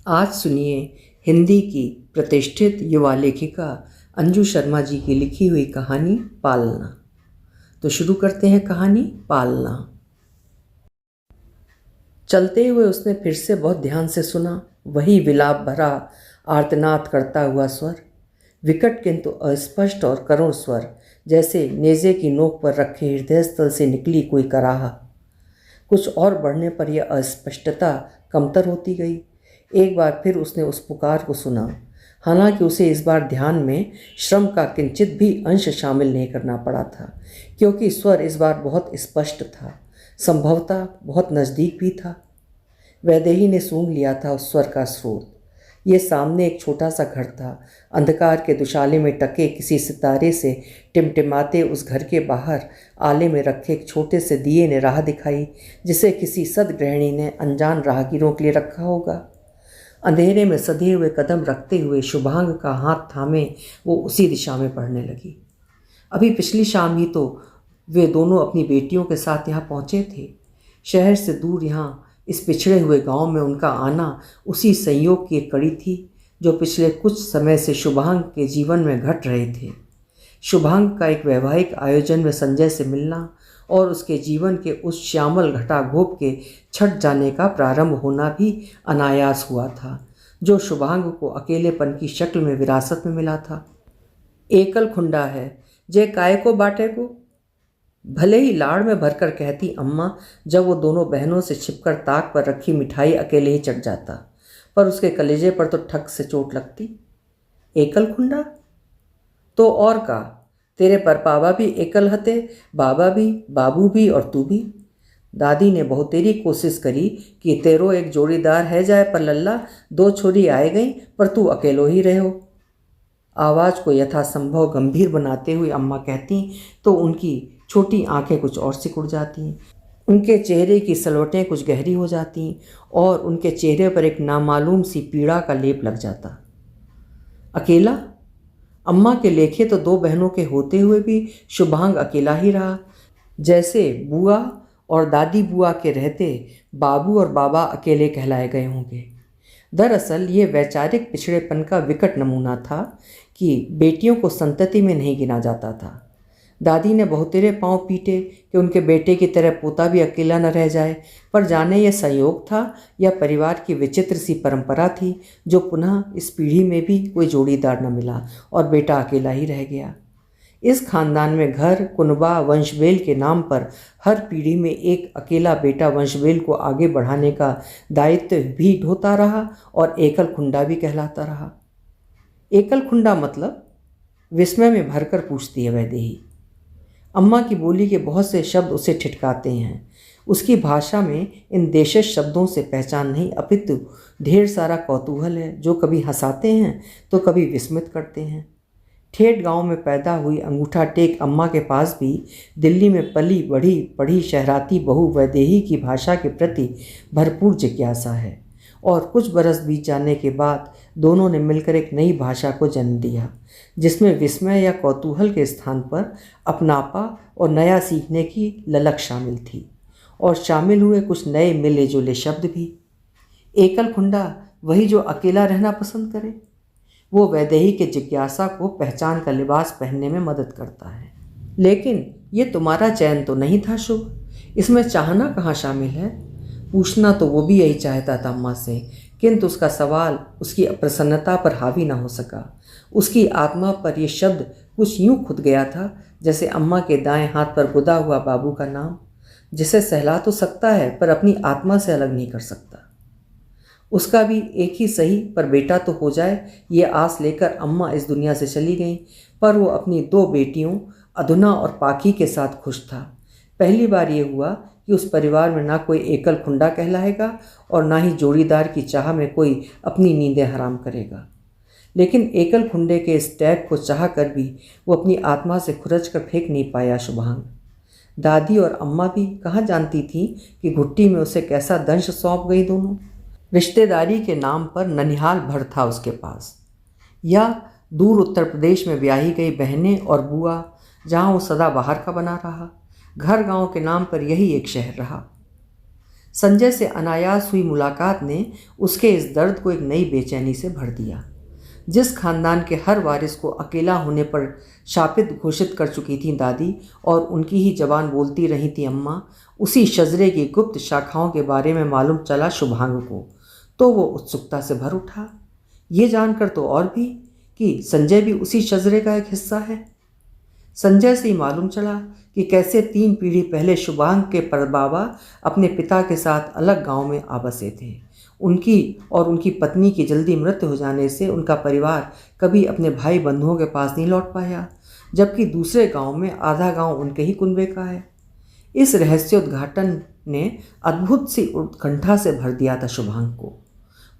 आज सुनिए हिंदी की प्रतिष्ठित युवा लेखिका अंजू शर्मा जी की लिखी हुई कहानी पालना। तो शुरू करते हैं कहानी पालना। चलते हुए उसने फिर से बहुत ध्यान से सुना, वही विलाप भरा आर्तनाद करता हुआ स्वर, विकट किंतु अस्पष्ट और करुण स्वर, जैसे नेज़े की नोक पर रखे हृदय स्थल से निकली कोई कराह। कुछ और बढ़ने पर यह अस्पष्टता कमतर होती गई। एक बार फिर उसने उस पुकार को सुना, हालांकि उसे इस बार ध्यान में श्रम का किंचित भी अंश शामिल नहीं करना पड़ा था, क्योंकि स्वर इस बार बहुत स्पष्ट था, संभवतः बहुत नज़दीक भी था। वैदेही ने सूंघ लिया था उस स्वर का स्रोत। ये सामने एक छोटा सा घर था। अंधकार के दुशाले में टके किसी सितारे से टिमटिमाते उस घर के बाहर आले में रखे एक छोटे से दिए ने राह दिखाई, जिसे किसी सद्गृहिणी ने अनजान राहगीरों के लिए रखा होगा। अंधेरे में सधे हुए कदम रखते हुए शुभांग का हाथ थामे वो उसी दिशा में बढ़ने लगी। अभी पिछली शाम ही तो वे दोनों अपनी बेटियों के साथ यहाँ पहुँचे थे। शहर से दूर यहाँ इस पिछड़े हुए गांव में उनका आना उसी संयोग की एक कड़ी थी जो पिछले कुछ समय से शुभांग के जीवन में घट रहे थे। शुभांग का एक वैवाहिक आयोजन में संजय से मिलना और उसके जीवन के उस श्यामल घटाघोप के छट जाने का प्रारंभ होना भी अनायास हुआ था, जो शुभांग को अकेलेपन की शक्ल में विरासत में मिला था। एकल खुंडा है जे काय को बाटे को, भले ही लाड़ में भरकर कहती अम्मा जब वो दोनों बहनों से छिपकर ताक पर रखी मिठाई अकेले ही चट जाता, पर उसके कलेजे पर तो ठक से चोट लगती। एकल खुंडा तो और का, तेरे परपावा भी एकल हते, बाबा भी, बाबू भी और तू भी। दादी ने बहुतेरी कोशिश करी कि तेरो एक जोड़ीदार है जाए, पर लल्ला दो छोरी आए गई पर तू अकेलो ही रहो। आवाज़ को यथासंभव गंभीर बनाते हुए अम्मा कहती तो उनकी छोटी आंखें कुछ और सिकुड़ जाती, उनके चेहरे की सलवटें कुछ गहरी हो जाती और उनके चेहरे पर एक नामालूम सी पीड़ा का लेप लग जाता। अकेला? अम्मा के लेखे तो दो बहनों के होते हुए भी शुभांग अकेला ही रहा, जैसे बुआ और दादी बुआ के रहते बाबू और बाबा अकेले कहलाए गए होंगे। दरअसल ये वैचारिक पिछड़ेपन का विकट नमूना था कि बेटियों को संतति में नहीं गिना जाता था। दादी ने बहुतेरे पांव पीटे कि उनके बेटे की तरह पोता भी अकेला न रह जाए, पर जाने यह संयोग था या परिवार की विचित्र सी परंपरा थी जो पुनः इस पीढ़ी में भी कोई जोड़ीदार न मिला और बेटा अकेला ही रह गया। इस खानदान में घर, कुनबा, वंशवेल के नाम पर हर पीढ़ी में एक अकेला बेटा वंशवेल को आगे बढ़ाने का दायित्व भी ढोता रहा और एकल खुंडा भी कहलाता रहा। एकल खुंडा मतलब? विस्मय में भरकर पूछती है वैदेही। अम्मा की बोली के बहुत से शब्द उसे ठिठकाते हैं। उसकी भाषा में इन देशज शब्दों से पहचान नहीं, अपितु ढेर सारा कौतूहल है जो कभी हंसाते हैं तो कभी विस्मित करते हैं। ठेठ गांव में पैदा हुई अंगूठा टेक अम्मा के पास भी दिल्ली में पली बढ़ी पढ़ी शहराती बहू वैदेही की भाषा के प्रति भरपूर जिज्ञासा है और कुछ बरस बीत जाने के बाद दोनों ने मिलकर एक नई भाषा को जन्म दिया, जिसमें विस्मय या कौतूहल के स्थान पर अपनापा और नया सीखने की ललक शामिल थी और शामिल हुए कुछ नए मिले जुले शब्द भी। एकल खुंडा वही जो अकेला रहना पसंद करे। वो वैदेही के जिज्ञासा को पहचान का लिबास पहनने में मदद करता है। लेकिन ये तुम्हारा चयन तो नहीं था शुभ, इसमें चाहना कहाँ शामिल है? पूछना तो वो भी यही चाहता था अम्मा से, किंतु उसका सवाल उसकी प्रसन्नता पर हावी ना हो सका। उसकी आत्मा पर यह शब्द कुछ यूं खुद गया था जैसे अम्मा के दाएं हाथ पर गुदा हुआ बाबू का नाम, जिसे सहला तो सकता है पर अपनी आत्मा से अलग नहीं कर सकता। उसका भी एक ही सही पर बेटा तो हो जाए, ये आस लेकर अम्मा इस दुनिया से चली गई, पर वो अपनी दो बेटियों अधुना और पाखी के साथ खुश था। पहली बार ये हुआ कि उस परिवार में ना कोई एकल खुंडा कहलाएगा और ना ही जोड़ीदार की चाह में कोई अपनी नींदें हराम करेगा। लेकिन एकल खुंडे के इस टैग को चाह कर भी वो अपनी आत्मा से खुरच कर फेंक नहीं पाया शुभांग। दादी और अम्मा भी कहाँ जानती थी कि घुट्टी में उसे कैसा दंश सौंप गई दोनों। रिश्तेदारी के नाम पर ननिहाल भर था उसके पास, या दूर उत्तर प्रदेश में ब्याही गई बहनें और बुआ, जहाँ वो सदा बाहर का बना रहा। घर गांव के नाम पर यही एक शहर रहा। संजय से अनायास हुई मुलाकात ने उसके इस दर्द को एक नई बेचैनी से भर दिया। जिस खानदान के हर वारिस को अकेला होने पर शापित घोषित कर चुकी थी दादी और उनकी ही जबान बोलती रही थी अम्मा, उसी शजरे की गुप्त शाखाओं के बारे में मालूम चला शुभांग को, तो वो उत्सुकता से भर उठा। ये जानकर तो और भी कि संजय भी उसी शजरे का एक हिस्सा है। संजय से ही मालूम चला कि कैसे 3 पीढ़ी पहले शुभांग के परबाबा अपने पिता के साथ अलग गांव में आ बसे थे। उनकी और उनकी पत्नी की जल्दी मृत्यु हो जाने से उनका परिवार कभी अपने भाई बंधुओं के पास नहीं लौट पाया, जबकि दूसरे गांव में आधा गांव उनके ही कुनबे का है। इस रहस्योद्घाटन ने अद्भुत सी उत्कंठा से भर दिया था शुभांग को।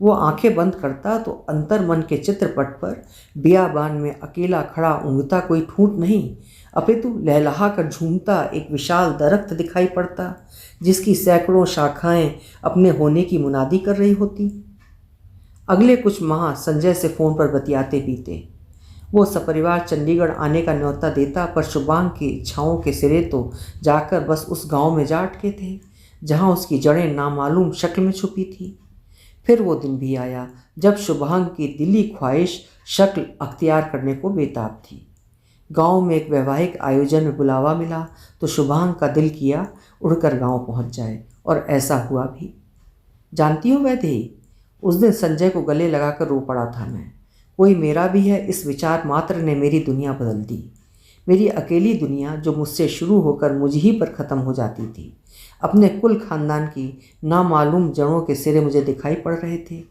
वो आंखें बंद करता तो अंतर्मन के चित्रपट पर बियाबान में अकेला खड़ा ऊँघता कोई ठूंठ नहीं, अपितु लहलहा कर झूमता एक विशाल दरख्त दिखाई पड़ता, जिसकी सैकड़ों शाखाएं अपने होने की मुनादी कर रही होती। अगले कुछ माह संजय से फ़ोन पर बतियाते बीते। वो सपरिवार चंडीगढ़ आने का न्योता देता, पर शुभांग की इच्छाओं के सिरे तो जाकर बस उस गांव में जा अटके थे जहां उसकी जड़ें नामालूम शक्ल में छुपी थी। फिर वो दिन भी आया जब शुभांग की दिली ख्वाहिश शक्ल अख्तियार करने को बेताब थी। गांव में एक वैवाहिक आयोजन में बुलावा मिला तो शुभांग का दिल किया उड़कर गांव पहुंच जाए, और ऐसा हुआ भी। जानती हो वैदेही, उस दिन संजय को गले लगाकर रो पड़ा था मैं। कोई मेरा भी है, इस विचार मात्र ने मेरी दुनिया बदल दी। मेरी अकेली दुनिया जो मुझसे शुरू होकर मुझ ही पर ख़त्म हो जाती थी। अपने कुल खानदान की नामालूम जड़ों के सिरे मुझे दिखाई पड़ रहे थे।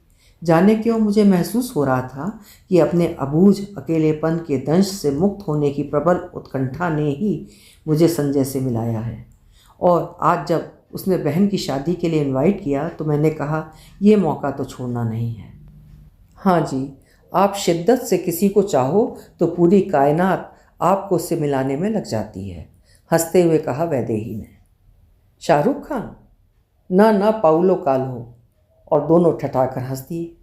जाने क्यों मुझे महसूस हो रहा था कि अपने अबूझ अकेलेपन के दंश से मुक्त होने की प्रबल उत्कंठा ने ही मुझे संजय से मिलाया है। और आज जब उसने बहन की शादी के लिए इनवाइट किया तो मैंने कहा, ये मौका तो छोड़ना नहीं है। हाँ जी, आप शिद्दत से किसी को चाहो तो पूरी कायनात आपको उससे मिलाने में लग जाती है, हंसते हुए कहा वैदेही ने। शाहरुख खान? ना ना, पाउलो काल्हो। और दोनों ठठाकर हंस दिए।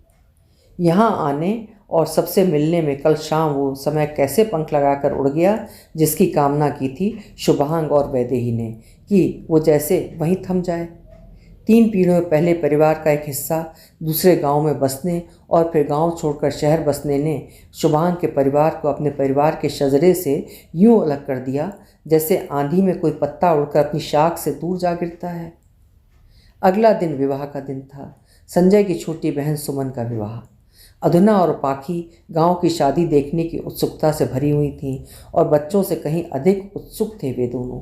यहाँ आने और सबसे मिलने में कल शाम वो समय कैसे पंख लगाकर उड़ गया जिसकी कामना की थी शुभांग और वैदेही ने कि वो जैसे वहीं थम जाए। 3 पीढ़ियों पहले परिवार का एक हिस्सा दूसरे गांव में बसने और फिर गांव छोड़कर शहर बसने ने शुभांग के परिवार को अपने परिवार के शजरे से यूं अलग कर दिया जैसे आंधी में कोई पत्ता उड़कर अपनी शाख से दूर जा गिरता है। अगला दिन विवाह का दिन था। संजय की छोटी बहन सुमन का विवाह। अधुना और पाखी गांव की शादी देखने की उत्सुकता से भरी हुई थीं और बच्चों से कहीं अधिक उत्सुक थे वे दोनों।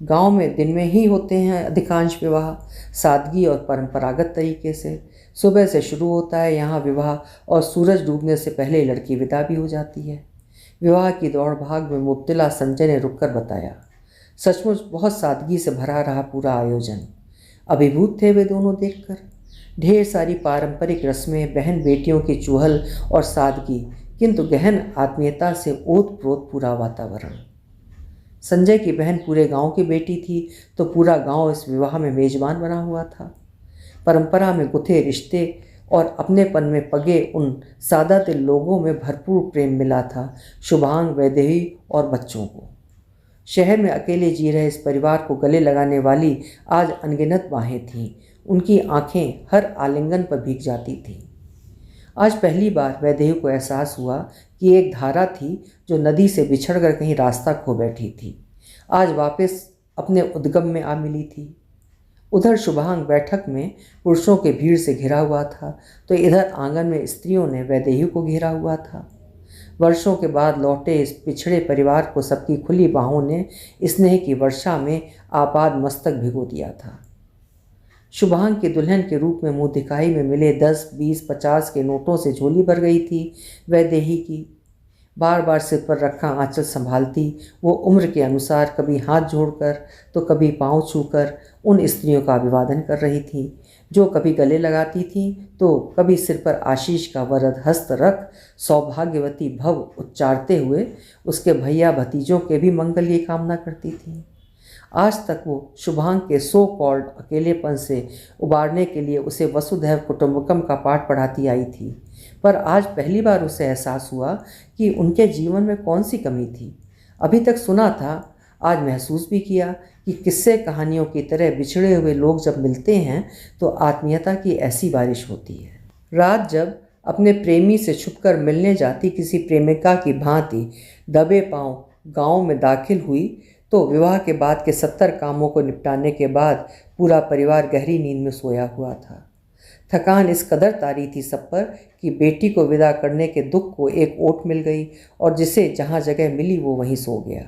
गांव में दिन में ही होते हैं अधिकांश विवाह, सादगी और परंपरागत तरीके से। सुबह से शुरू होता है यहाँ विवाह और सूरज डूबने से पहले लड़की विदा भी हो जाती है। विवाह की दौड़ भाग में मुब्तला संजय ने रुककर बताया। सचमुच बहुत सादगी से भरा रहा पूरा आयोजन। अभिभूत थे वे दोनों देखकर। ढेर सारी पारंपरिक रस्में, बहन बेटियों की चुहल और सादगी, किंतु गहन आत्मीयता से ओत-प्रोत पूरा वातावरण। संजय की बहन पूरे गांव की बेटी थी तो पूरा गांव इस विवाह में मेजबान बना हुआ था। परंपरा में गुथे रिश्ते और अपनेपन में पगे उन सादा दिल लोगों में भरपूर प्रेम मिला था शुभांग, वैदेही और बच्चों को। शहर में अकेले जी रहे इस परिवार को गले लगाने वाली आज अनगिनत बाहें थीं। उनकी आंखें हर आलिंगन पर भीग जाती थीं। आज पहली बार वैदेही को एहसास हुआ कि एक धारा थी जो नदी से बिछड़कर कहीं रास्ता खो बैठी थी, आज वापस अपने उद्गम में आ मिली थी। उधर शुभांग बैठक में पुरुषों के भीड़ से घिरा हुआ था तो इधर आंगन में स्त्रियों ने वैदेही को घेरा हुआ था। वर्षों के बाद लौटे इस पिछड़े परिवार को सबकी खुली बाहों ने स्नेह की वर्षा में आपाद मस्तक भिगो दिया था। शुभांग की दुल्हन के रूप में मुँह दिखाई में मिले 10, 20, 50 के नोटों से झोली भर गई थी वैदेही की। बार बार सिर पर रखा आंचल संभालती वो उम्र के अनुसार कभी हाथ जोड़कर तो कभी पांव छूकर उन स्त्रियों का अभिवादन कर रही थी जो कभी गले लगाती थीं तो कभी सिर पर आशीष का वरद हस्त रख सौभाग्यवती भव उच्चारते हुए उसके भैया भतीजों के भी मंगल की कामना करती थीं। आज तक वो शुभांग के सो कॉल्ड अकेलेपन से उबारने के लिए उसे वसुधैव कुटुंबकम का पाठ पढ़ाती आई थी, पर आज पहली बार उसे एहसास हुआ कि उनके जीवन में कौन सी कमी थी। अभी तक सुना था आज महसूस भी किया कि किस्से कहानियों की तरह बिछड़े हुए लोग जब मिलते हैं तो आत्मीयता की ऐसी बारिश होती है। रात जब अपने प्रेमी से छुपकर मिलने जाती किसी प्रेमिका की भांति दबे पांव गांव में दाखिल हुई तो विवाह के बाद के 70 कामों को निपटाने के बाद पूरा परिवार गहरी नींद में सोया हुआ था। थकान इस कदर तारी थी सब पर कि बेटी को विदा करने के दुख को एक ओट मिल गई और जिसे जहाँ जगह मिली वो वहीं सो गया।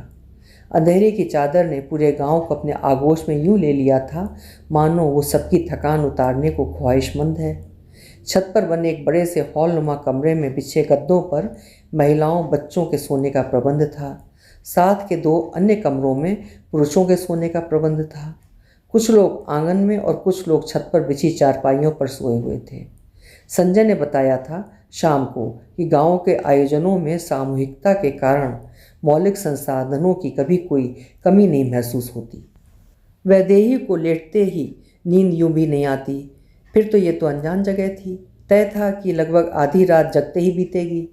अंधेरे की चादर ने पूरे गांव को अपने आगोश में यूं ले लिया था मानो वो सबकी थकान उतारने को ख्वाहिशमंद है। छत पर बने एक बड़े से हॉलनुमा कमरे में बिछे गद्दों पर महिलाओं बच्चों के सोने का प्रबंध था। साथ के 2 अन्य कमरों में पुरुषों के सोने का प्रबंध था। कुछ लोग आंगन में और कुछ लोग छत पर बिछी चारपाइयों पर सोए हुए थे। संजय ने बताया था शाम को कि गांव के आयोजनों में सामूहिकता के कारण मौलिक संसाधनों की कभी कोई कमी नहीं महसूस होती। वैदेही को लेटते ही नींद यूं भी नहीं आती। फिर तो ये तो अनजान जगह थी। तय था कि लगभग आधी रात जगते ही बीतेगी।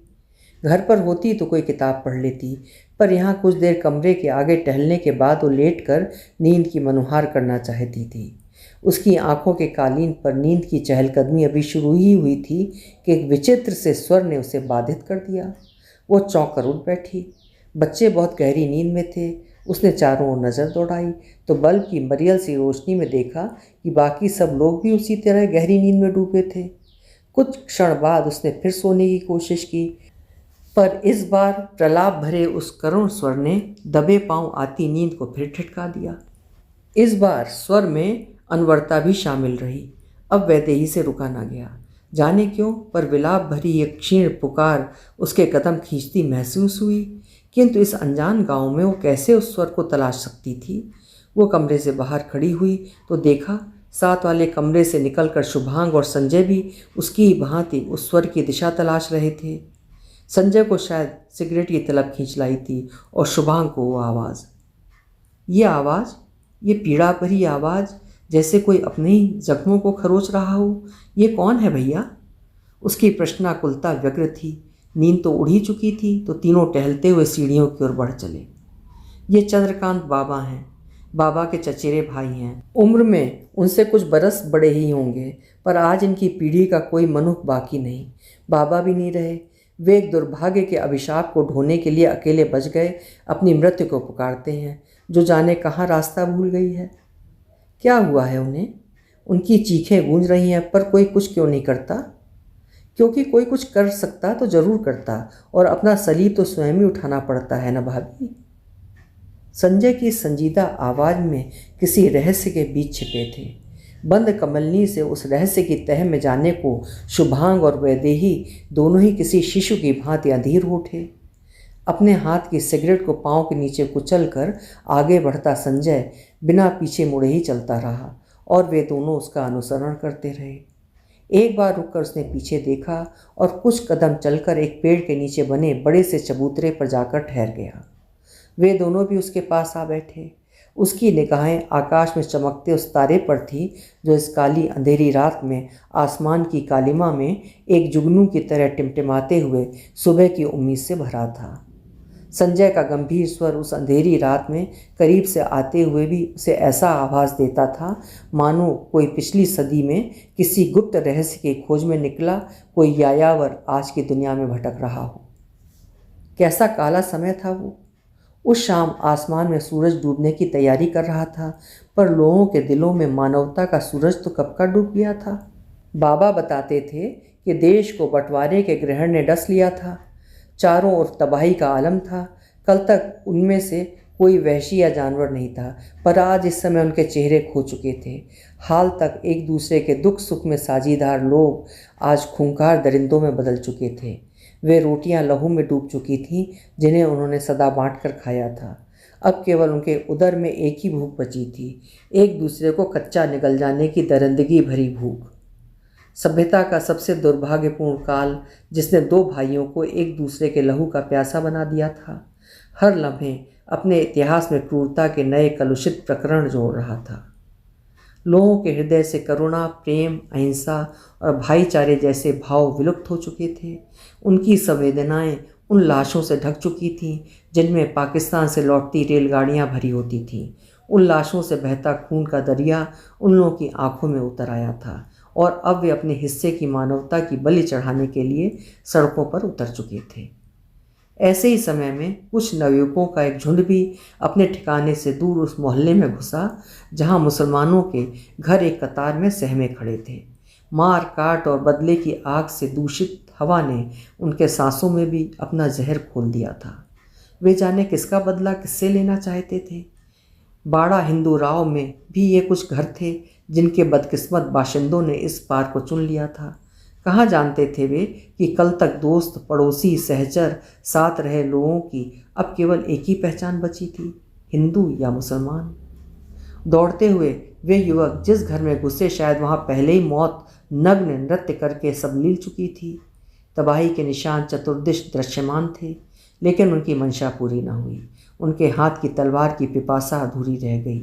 घर पर होती तो कोई किताब पढ़ लेती, पर यहाँ कुछ देर कमरे के आगे टहलने के बाद वो लेटकर नींद की मनुहार करना चाहती थी। उसकी आंखों के कालीन पर नींद की चहलकदमी अभी शुरू ही हुई थी कि एक विचित्र से स्वर ने उसे बाधित कर दिया। वो चौंक कर उठ बैठी। बच्चे बहुत गहरी नींद में थे। उसने चारों ओर नज़र दौड़ाई तो बल्ब की मरियल सी रोशनी में देखा कि बाकी सब लोग भी उसी तरह गहरी नींद में डूबे थे। कुछ क्षण बाद उसने फिर सोने की कोशिश की, पर इस बार प्रलाप भरे उस करुण स्वर ने दबे पांव आती नींद को फिर ठिठका दिया। इस बार स्वर में अनवरता भी शामिल रही। अब वैदेही से रुका ना गया। जाने क्यों, पर विलाप भरी एक क्षीण पुकार उसके कदम खींचती महसूस हुई। किंतु इस अनजान गांव में वो कैसे उस स्वर को तलाश सकती थी। वो कमरे से बाहर खड़ी हुई तो देखा साथ वाले कमरे से निकलकर शुभांग और संजय भी उसकी ही भांति उस स्वर की दिशा तलाश रहे थे। संजय को शायद सिगरेट की तलब खींच लाई थी और शुभांग को वो आवाज़, ये पीड़ा भरी आवाज़, जैसे कोई अपने ही जख्मों को खरोच रहा हो। ये कौन है भैया? उसकी प्रश्नाकुलता व्यग्र थी। नींद तो उड़ ही चुकी थी तो तीनों टहलते हुए सीढ़ियों की ओर बढ़ चले। ये चंद्रकांत बाबा हैं। बाबा के चचेरे भाई हैं। उम्र में उनसे कुछ बरस बड़े ही होंगे, पर आज इनकी पीढ़ी का कोई मनुष्य बाकी नहीं। बाबा भी नहीं रहे। वे एक दुर्भाग्य के अभिशाप को ढोने के लिए अकेले बच गए अपनी मृत्यु को पुकारते हैं, जो जाने कहाँ रास्ता भूल गई है। क्या हुआ है उन्हें? उनकी चीखें गूंज रही हैं, पर कोई कुछ क्यों नहीं करता? क्योंकि कोई कुछ कर सकता तो जरूर करता, और अपना सलीब तो स्वयं ही उठाना पड़ता है ना भाभी। संजय की संजीदा आवाज़ में किसी रहस्य के बीच छिपे थे। बंद कमलनी से उस रहस्य की तह में जाने को शुभांग और वैदेही दोनों ही किसी शिशु की भांति अधीर उठे। अपने हाथ की सिगरेट को पांव के नीचे कुचलकर आगे बढ़ता संजय बिना पीछे मुड़े ही चलता रहा और वे दोनों उसका अनुसरण करते रहे। एक बार रुककर उसने पीछे देखा और कुछ कदम चलकर एक पेड़ के नीचे बने बड़े से चबूतरे पर जाकर ठहर गया। वे दोनों भी उसके पास आ बैठे। उसकी निगाहें आकाश में चमकते उस तारे पर थी जो इस काली अंधेरी रात में आसमान की कालिमा में एक जुगनू की तरह टिमटिमाते हुए सुबह की उम्मीद से भरा था। संजय का गंभीर स्वर उस अंधेरी रात में करीब से आते हुए भी उसे ऐसा आभास देता था मानो कोई पिछली सदी में किसी गुप्त रहस्य की खोज में निकला कोई यायावर आज की दुनिया में भटक रहा हो। कैसा काला समय था वो। उस शाम आसमान में सूरज डूबने की तैयारी कर रहा था, पर लोगों के दिलों में मानवता का सूरज तो कब का डूब गया था। बाबा बताते थे कि देश को बंटवारे के ग्रहण ने डस लिया था। चारों ओर तबाही का आलम था। कल तक उनमें से कोई वहशी या जानवर नहीं था, पर आज इस समय उनके चेहरे खो चुके थे। हाल तक एक दूसरे के दुख सुख में साझीदार लोग आज खूंखार दरिंदों में बदल चुके थे। वे रोटियां लहू में डूब चुकी थीं जिन्हें उन्होंने सदा बांट कर खाया था। अब केवल उनके उदर में एक ही भूख बची थी, एक दूसरे को कच्चा निगल जाने की दरिंदगी भरी भूख। सभ्यता का सबसे दुर्भाग्यपूर्ण काल जिसने 2 भाइयों को एक दूसरे के लहू का प्यासा बना दिया था, हर लम्हे अपने इतिहास में क्रूरता के नए कलुषित प्रकरण जोड़ रहा था। लोगों के हृदय से करुणा, प्रेम, अहिंसा और भाईचारे जैसे भाव विलुप्त हो चुके थे। उनकी संवेदनाएं उन लाशों से ढक चुकी थीं जिनमें पाकिस्तान से लौटती रेलगाड़ियां भरी होती थीं। उन लाशों से बहता खून का दरिया उन लोगों की आंखों में उतर आया था और अब वे अपने हिस्से की मानवता की बलि चढ़ाने के लिए सड़कों पर उतर चुके थे। ऐसे ही समय में कुछ नवयुवकों का एक झुंड भी अपने ठिकाने से दूर उस मोहल्ले में घुसा जहां मुसलमानों के घर एक कतार में सहमे खड़े थे। मार काट और बदले की आग से दूषित हवा ने उनके सांसों में भी अपना जहर खोल दिया था। वे जाने किसका बदला किससे लेना चाहते थे। बाड़ा हिंदू राव में भी ये कुछ घर थे जिनके बदकिस्मत बाशिंदों ने इस पार को चुन लिया था। कहाँ जानते थे वे कि कल तक दोस्त पड़ोसी सहचर साथ रहे लोगों की अब केवल एक ही पहचान बची थी, हिंदू या मुसलमान। दौड़ते हुए वे युवक जिस घर में घुसे शायद वहाँ पहले ही मौत नग्न नृत्य करके सब लील चुकी थी। तबाही के निशान चतुर्दिश दृश्यमान थे, लेकिन उनकी मंशा पूरी न हुई। उनके हाथ की तलवार की पिपासा अधूरी रह गई।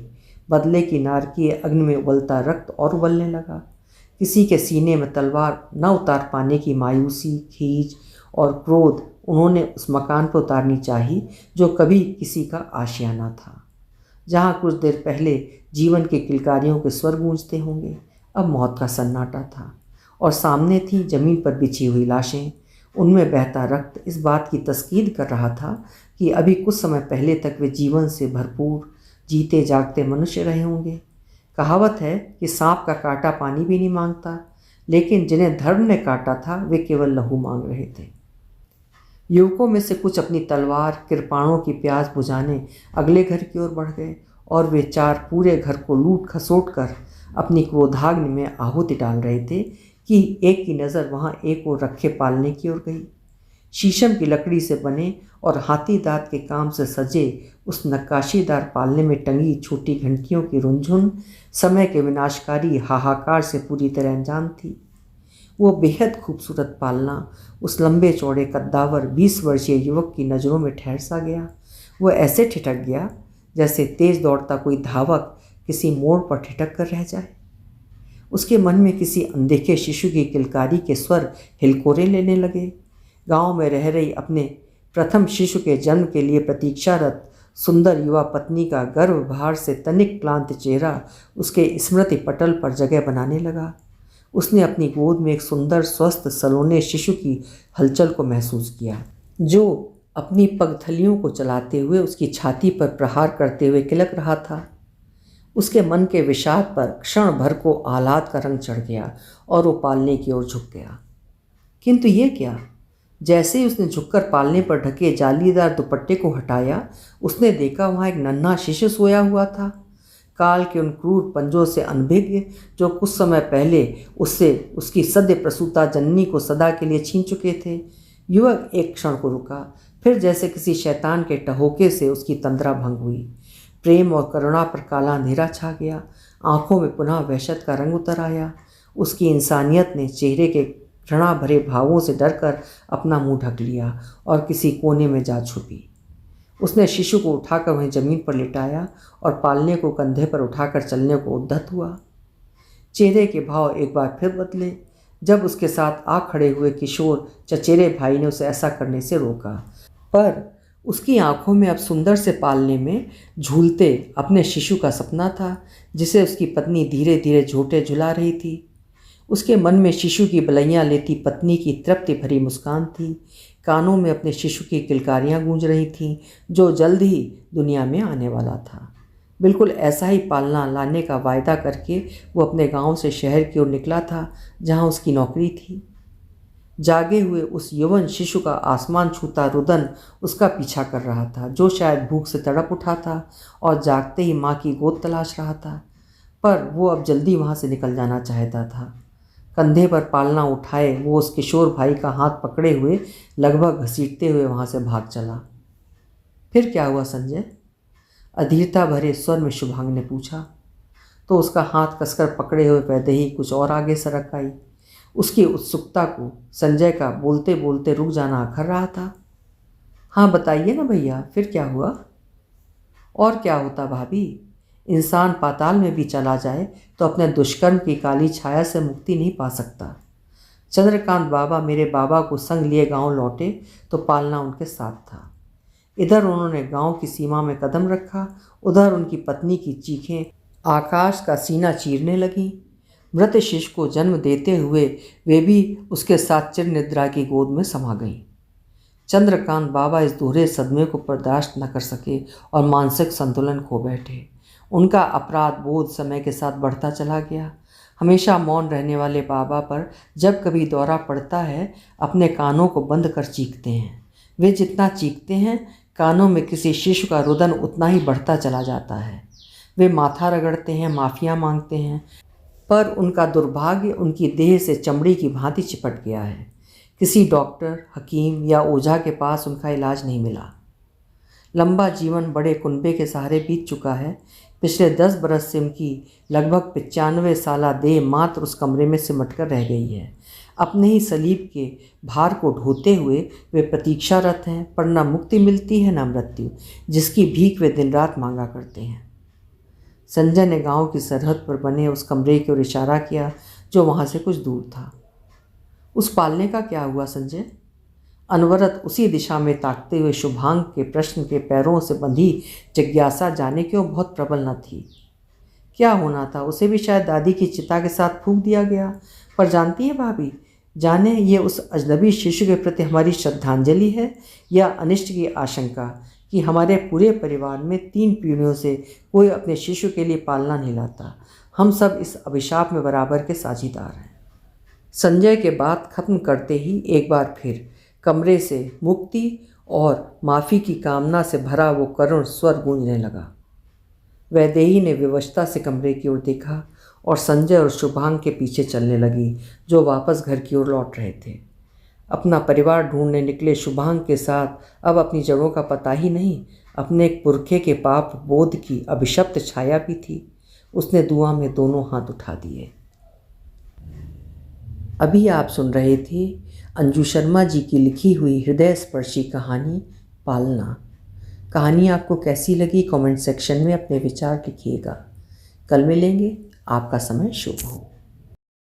बदले की नारकीय अग्नि में उबलता रक्त और उबलने लगा। किसी के सीने में तलवार न उतार पाने की मायूसी, खींच और क्रोध उन्होंने उस मकान पर उतारनी चाही जो कभी किसी का आशियाना था। जहाँ कुछ देर पहले जीवन के किलकारियों के स्वर गूंजते होंगे, अब मौत का सन्नाटा था और सामने थी जमीन पर बिछी हुई लाशें। उनमें बहता रक्त इस बात की तस्कीद कर रहा था कि अभी कुछ समय पहले तक वे जीवन से भरपूर जीते जागते मनुष्य रहे होंगे। कहावत है कि सांप का काटा पानी भी नहीं मांगता, लेकिन जिन्हें धर्म ने काटा था वे केवल लहू मांग रहे थे। युवकों में से कुछ अपनी तलवार कृपाणों की प्यास बुझाने अगले घर की ओर बढ़ गए और वे चार पूरे घर को लूट खसोट कर अपनी क्रोधाग्नि में आहुति डाल रहे थे कि एक की नज़र वहाँ एक और रखे पालने की ओर गई। शीशम की लकड़ी से बने और हाथी दांत के काम से सजे उस नक्काशीदार पालने में टंगी छोटी घंटियों की रुंझुन समय के विनाशकारी हाहाकार से पूरी तरह अनजान थी। वो बेहद खूबसूरत पालना उस लंबे चौड़े कद्दावर 20 वर्षीय युवक की नज़रों में ठहर सा गया। वह ऐसे ठिठक गया जैसे तेज दौड़ता कोई धावक किसी मोड़ पर ठिठक कर रह जाए। उसके मन में किसी अनदेखे शिशु की किलकारी के स्वर हिलकोरे लेने लगे। गांव में रह रही अपने प्रथम शिशु के जन्म के लिए प्रतीक्षारत सुंदर युवा पत्नी का गर्भभार से तनिक क्लांत चेहरा उसके स्मृति पटल पर जगह बनाने लगा। उसने अपनी गोद में एक सुंदर स्वस्थ सलोने शिशु की हलचल को महसूस किया, जो अपनी पगथलियों को चलाते हुए उसकी छाती पर प्रहार करते हुए किलक रहा था। उसके मन के विषाद पर क्षण भर को आह्लाद का रंग चढ़ गया और वो पालने की ओर झुक गया। किंतु ये क्या! जैसे ही उसने झुककर पालने पर ढके जालीदार दुपट्टे को हटाया, उसने देखा वहाँ एक नन्हा शिशु सोया हुआ था। काल के उन क्रूर पंजों से अनभिज्ञ जो कुछ समय पहले उससे उसकी सद्य प्रसूता जननी को सदा के लिए छीन चुके थे। युवक एक क्षण को रुका, फिर जैसे किसी शैतान के टहोके से उसकी तंद्रा भंग हुई। प्रेम और करुणा पर काला अंधेरा छा गया। आंखों में पुनः वहशत का रंग उतर आया। उसकी इंसानियत ने चेहरे के घृणा भरे भावों से डरकर अपना मुंह ढक लिया और किसी कोने में जा छुपी। उसने शिशु को उठाकर वहीं जमीन पर लिटाया और पालने को कंधे पर उठाकर चलने को उद्यत हुआ। चेहरे के भाव एक बार फिर बदले जब उसके साथ आ खड़े हुए किशोर चचेरे भाई ने उसे ऐसा करने से रोका, पर उसकी आंखों में अब सुंदर से पालने में झूलते अपने शिशु का सपना था जिसे उसकी पत्नी धीरे धीरे झोंटे झुला रही थी। उसके मन में शिशु की बलैयां लेती पत्नी की तृप्ति भरी मुस्कान थी। कानों में अपने शिशु की किलकारियां गूंज रही थीं जो जल्द ही दुनिया में आने वाला था। बिल्कुल ऐसा ही पालना लाने का वायदा करके वो अपने गांव से शहर की ओर निकला था जहां उसकी नौकरी थी। जागे हुए उस यौवन शिशु का आसमान छूता रुदन उसका पीछा कर रहा था, जो शायद भूख से तड़प उठा था और जागते ही माँ की गोद तलाश रहा था, पर वो अब जल्दी वहाँ से निकल जाना चाहता था। कंधे पर पालना उठाए वो उस किशोर भाई का हाथ पकड़े हुए लगभग घसीटते हुए वहाँ से भाग चला। फिर क्या हुआ संजय? अधीरता भरे स्वर में शुभांग ने पूछा। तो उसका हाथ कसकर पकड़े हुए वैदेही कुछ और आगे सरक आई। उसकी उत्सुकता को संजय का बोलते बोलते रुक जाना अखर रहा था। हाँ बताइए ना भैया, फिर क्या हुआ? और क्या होता भाभी, इंसान पाताल में भी चला जाए तो अपने दुष्कर्म की काली छाया से मुक्ति नहीं पा सकता। चंद्रकांत बाबा मेरे बाबा को संग लिए गांव लौटे तो पालना उनके साथ था। इधर उन्होंने गांव की सीमा में कदम रखा, उधर उनकी पत्नी की चीखें आकाश का सीना चीरने लगीं। मृत शिशु को जन्म देते हुए वे भी उसके साथ चिर निद्रा की गोद में समा गईं। चंद्रकांत बाबा इस दोहरे सदमे को बर्दाश्त न कर सके और मानसिक संतुलन खो बैठे। उनका अपराध बोध समय के साथ बढ़ता चला गया। हमेशा मौन रहने वाले बाबा पर जब कभी दौरा पड़ता है, अपने कानों को बंद कर चीखते हैं। वे जितना चीखते हैं, कानों में किसी शिशु का रुदन उतना ही बढ़ता चला जाता है। वे माथा रगड़ते हैं, माफ़िया मांगते हैं, पर उनका दुर्भाग्य उनकी देह से चमड़ी की भांति चिपट गया है। किसी डॉक्टर, हकीम या ओझा के पास उनका इलाज नहीं मिला। लंबा जीवन बड़े कुनबे के सहारे बीत चुका है। पिछले 10 बरस से उनकी लगभग 95 साला देह मात्र उस कमरे में सिमट कर रह गई है। अपने ही सलीब के भार को ढोते हुए वे प्रतीक्षारत हैं, पर न मुक्ति मिलती है न मृत्यु, जिसकी भीख वे दिन रात मांगा करते हैं। संजय ने गांव की सरहद पर बने उस कमरे की ओर इशारा किया जो वहां से कुछ दूर था। उस पालने का क्या हुआ संजय? अनवरत उसी दिशा में ताकते हुए शुभांग के प्रश्न के पैरों से बंधी जिज्ञासा जाने क्यों बहुत प्रबल न थी। क्या होना था? उसे भी शायद दादी की चिता के साथ फूंक दिया गया। पर जानती है भाभी, जाने ये उस अजनबी शिशु के प्रति हमारी श्रद्धांजलि है या अनिष्ट की आशंका कि हमारे पूरे परिवार में 3 पीढ़ियों से कोई अपने शिशु के लिए पालना नहीं लाता। हम सब इस अभिशाप में बराबर के साझीदार हैं। संजय के बात खत्म करते ही एक बार फिर कमरे से मुक्ति और माफ़ी की कामना से भरा वो करुण स्वर गूंजने लगा। वैदेही ने विवशता से कमरे की ओर देखा और संजय और शुभांग के पीछे चलने लगी, जो वापस घर की ओर लौट रहे थे। अपना परिवार ढूंढने निकले शुभांग के साथ अब अपनी जड़ों का पता ही नहीं, अपने एक पुरखे के पाप बोध की अभिशप्त छाया भी थी। उसने दुआ में दोनों हाथ उठा दिए। अभी आप सुन रहे थे अंजू शर्मा जी की लिखी हुई हृदय स्पर्शी कहानी पालना। कहानी आपको कैसी लगी कमेंट सेक्शन में अपने विचार लिखिएगा। कल मिलेंगे। आपका समय शुभ हो।